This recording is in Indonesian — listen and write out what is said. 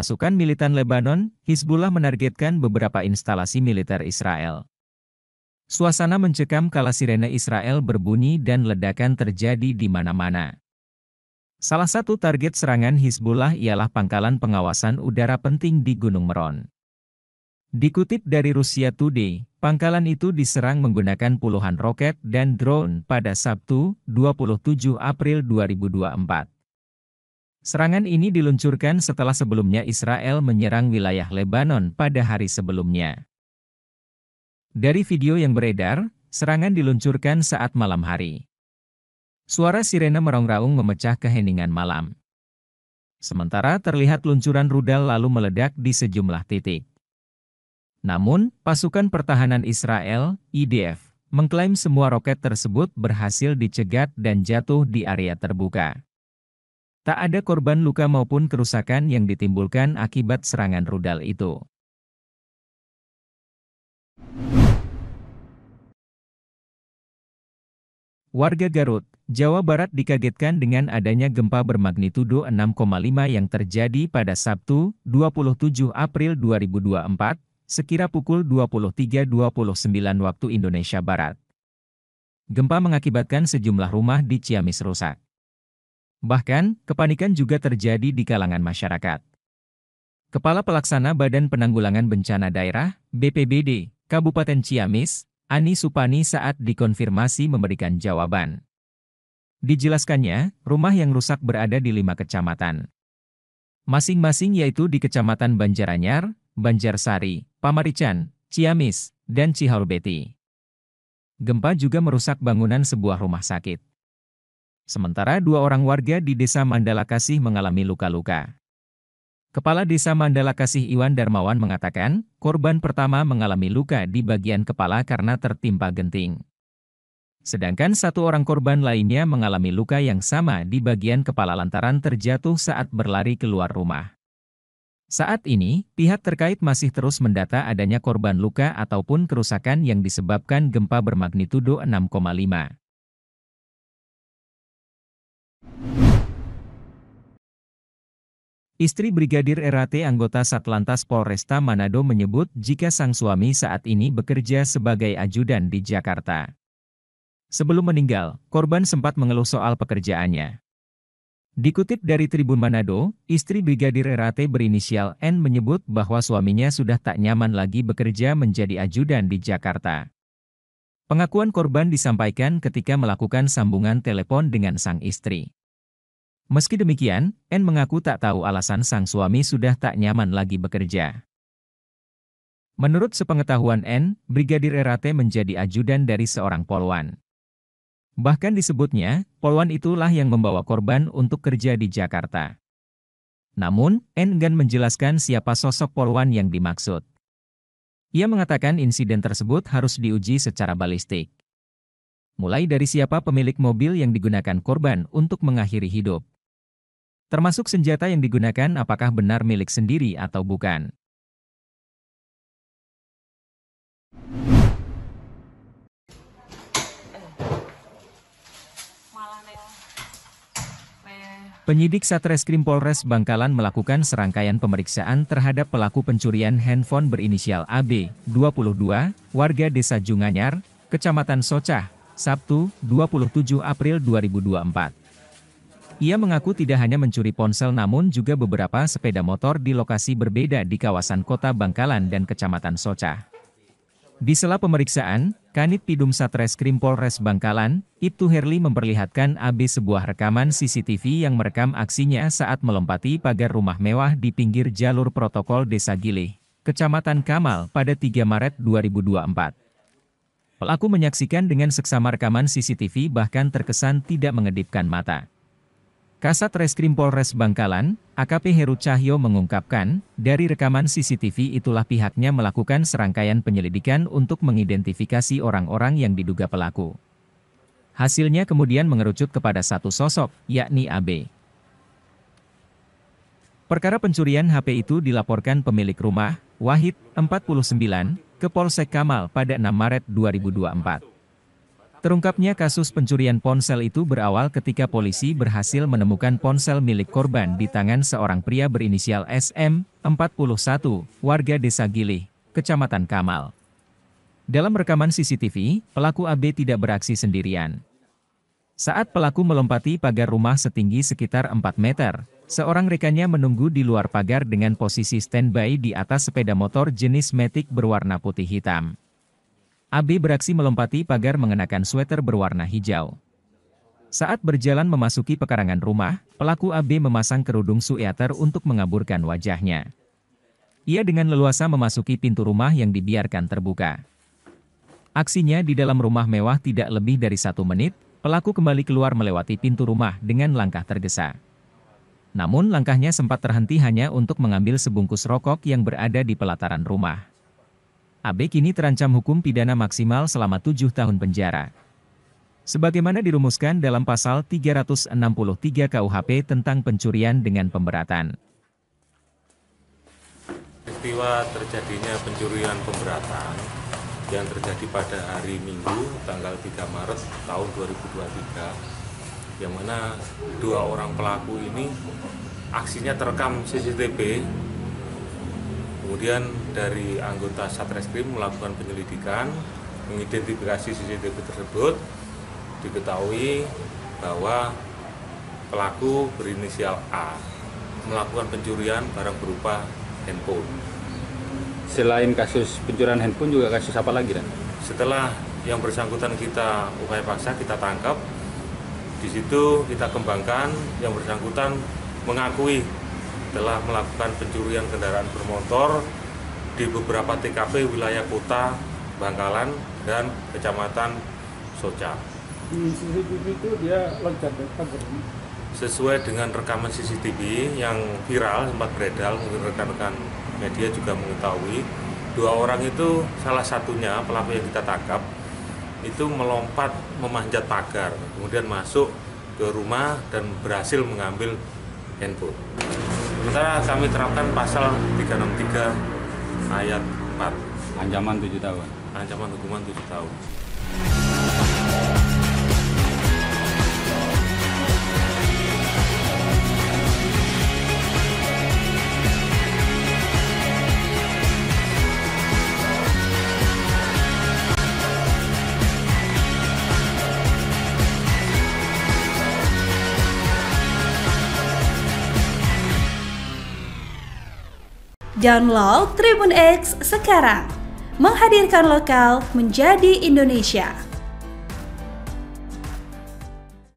Pasukan militan Lebanon, Hizbullah menargetkan beberapa instalasi militer Israel. Suasana mencekam kala sirene Israel berbunyi dan ledakan terjadi di mana-mana. Salah satu target serangan Hizbullah ialah pangkalan pengawasan udara penting di Gunung Meron. Dikutip dari Russia Today, pangkalan itu diserang menggunakan puluhan roket dan drone pada Sabtu, 27 April 2024. Serangan ini diluncurkan setelah sebelumnya Israel menyerang wilayah Lebanon pada hari sebelumnya. Dari video yang beredar, serangan diluncurkan saat malam hari. Suara sirene merongrong memecah keheningan malam. Sementara terlihat luncuran rudal lalu meledak di sejumlah titik. Namun, pasukan pertahanan Israel, IDF, mengklaim semua roket tersebut berhasil dicegat dan jatuh di area terbuka. Tak ada korban luka maupun kerusakan yang ditimbulkan akibat serangan rudal itu. Warga Garut, Jawa Barat dikagetkan dengan adanya gempa bermagnitudo 6,5 yang terjadi pada Sabtu, 27 April 2024, sekira pukul 23.29 waktu Indonesia Barat. Gempa mengakibatkan sejumlah rumah di Ciamis rusak. Bahkan, kepanikan juga terjadi di kalangan masyarakat. Kepala Pelaksana Badan Penanggulangan Bencana Daerah, BPBD, Kabupaten Ciamis, Ani Supani saat dikonfirmasi memberikan jawaban. Dijelaskannya, rumah yang rusak berada di 5 kecamatan. Masing-masing yaitu di Kecamatan Banjaranyar, Banjarsari, Pamarican, Ciamis, dan Cihaur-Beti. Gempa juga merusak bangunan sebuah rumah sakit. Sementara 2 orang warga di Desa Mandala Kasih mengalami luka-luka. Kepala Desa Mandala Kasih Iwan Darmawan mengatakan, korban pertama mengalami luka di bagian kepala karena tertimpa genting. Sedangkan 1 orang korban lainnya mengalami luka yang sama di bagian kepala lantaran terjatuh saat berlari keluar rumah. Saat ini, pihak terkait masih terus mendata adanya korban luka ataupun kerusakan yang disebabkan gempa bermagnitudo 6,5. Istri Brigadir RAT anggota Satlantas Polresta Manado menyebut jika sang suami saat ini bekerja sebagai ajudan di Jakarta. Sebelum meninggal, korban sempat mengeluh soal pekerjaannya. Dikutip dari Tribun Manado, istri Brigadir RAT berinisial N menyebut bahwa suaminya sudah tak nyaman lagi bekerja menjadi ajudan di Jakarta. Pengakuan korban disampaikan ketika melakukan sambungan telepon dengan sang istri. Meski demikian, N mengaku tak tahu alasan sang suami sudah tak nyaman lagi bekerja. Menurut sepengetahuan N, Brigadir RAT menjadi ajudan dari seorang polwan. Bahkan disebutnya, polwan itulah yang membawa korban untuk kerja di Jakarta. Namun, N enggan menjelaskan siapa sosok polwan yang dimaksud. Ia mengatakan insiden tersebut harus diuji secara balistik. Mulai dari siapa pemilik mobil yang digunakan korban untuk mengakhiri hidup. Termasuk senjata yang digunakan apakah benar milik sendiri atau bukan. Penyidik Satreskrim Polres Bangkalan melakukan serangkaian pemeriksaan terhadap pelaku pencurian handphone berinisial AB, 22, warga Desa Junganyar, Kecamatan Socah, Sabtu, 27 April 2024. Ia mengaku tidak hanya mencuri ponsel namun juga beberapa sepeda motor di lokasi berbeda di kawasan Kota Bangkalan dan Kecamatan Socah. Di sela pemeriksaan, Kanit Pidum Satreskrim Polres Bangkalan, Ibtu Herli memperlihatkan AB sebuah rekaman CCTV yang merekam aksinya saat melompati pagar rumah mewah di pinggir jalur protokol Desa Gilih, Kecamatan Kamal pada 3 Maret 2024. Pelaku menyaksikan dengan seksama rekaman CCTV bahkan terkesan tidak mengedipkan mata. Kasat Reskrim Polres Bangkalan, AKP Heru Cahyo mengungkapkan, dari rekaman CCTV itulah pihaknya melakukan serangkaian penyelidikan untuk mengidentifikasi orang-orang yang diduga pelaku. Hasilnya kemudian mengerucut kepada satu sosok, yakni AB. Perkara pencurian HP itu dilaporkan pemilik rumah, Wahid, 49, ke Polsek Kamal pada 6 Maret 2024. Terungkapnya kasus pencurian ponsel itu berawal ketika polisi berhasil menemukan ponsel milik korban di tangan seorang pria berinisial SM, 41, warga Desa Gilih, Kecamatan Kamal. Dalam rekaman CCTV, pelaku AB tidak beraksi sendirian. Saat pelaku melompati pagar rumah setinggi sekitar 4 meter, seorang rekannya menunggu di luar pagar dengan posisi standby di atas sepeda motor jenis Matic berwarna putih hitam. AB beraksi melompati pagar mengenakan sweater berwarna hijau. Saat berjalan memasuki pekarangan rumah, pelaku AB memasang kerudung sueater untuk mengaburkan wajahnya. Ia dengan leluasa memasuki pintu rumah yang dibiarkan terbuka. Aksinya di dalam rumah mewah tidak lebih dari 1 menit, pelaku kembali keluar melewati pintu rumah dengan langkah tergesa. Namun langkahnya sempat terhenti hanya untuk mengambil sebungkus rokok yang berada di pelataran rumah. AB kini terancam hukum pidana maksimal selama 7 tahun penjara. Sebagaimana dirumuskan dalam pasal 363 KUHP tentang pencurian dengan pemberatan. Peristiwa terjadinya pencurian pemberatan yang terjadi pada hari Minggu tanggal 3 Maret tahun 2023, yang mana 2 orang pelaku ini aksinya terekam CCTV. Kemudian dari anggota Satreskrim melakukan penyelidikan, mengidentifikasi CCTV tersebut, diketahui bahwa pelaku berinisial A melakukan pencurian barang berupa handphone. Selain kasus pencurian handphone, juga kasus apa lagi, Dan? Setelah yang bersangkutan kita upaya paksa, kita tangkap, di situ kita kembangkan, yang bersangkutan mengakui telah melakukan pencurian kendaraan bermotor di beberapa TKP wilayah kota Bangkalan dan Kecamatan Soca. Di CCTV itu dia loncat Sesuai dengan rekaman CCTV yang viral sempat beredar, mungkin rekan-rekan media juga mengetahui, 2 orang itu salah satunya pelaku yang kita tangkap itu melompat memanjat pagar, kemudian masuk ke rumah dan berhasil mengambil handphone. Sementara kami terapkan pasal 363 ayat 4. Ancaman 7 tahun. Ancaman hukuman 7 tahun. Download Tribun X sekarang, menghadirkan lokal menjadi Indonesia.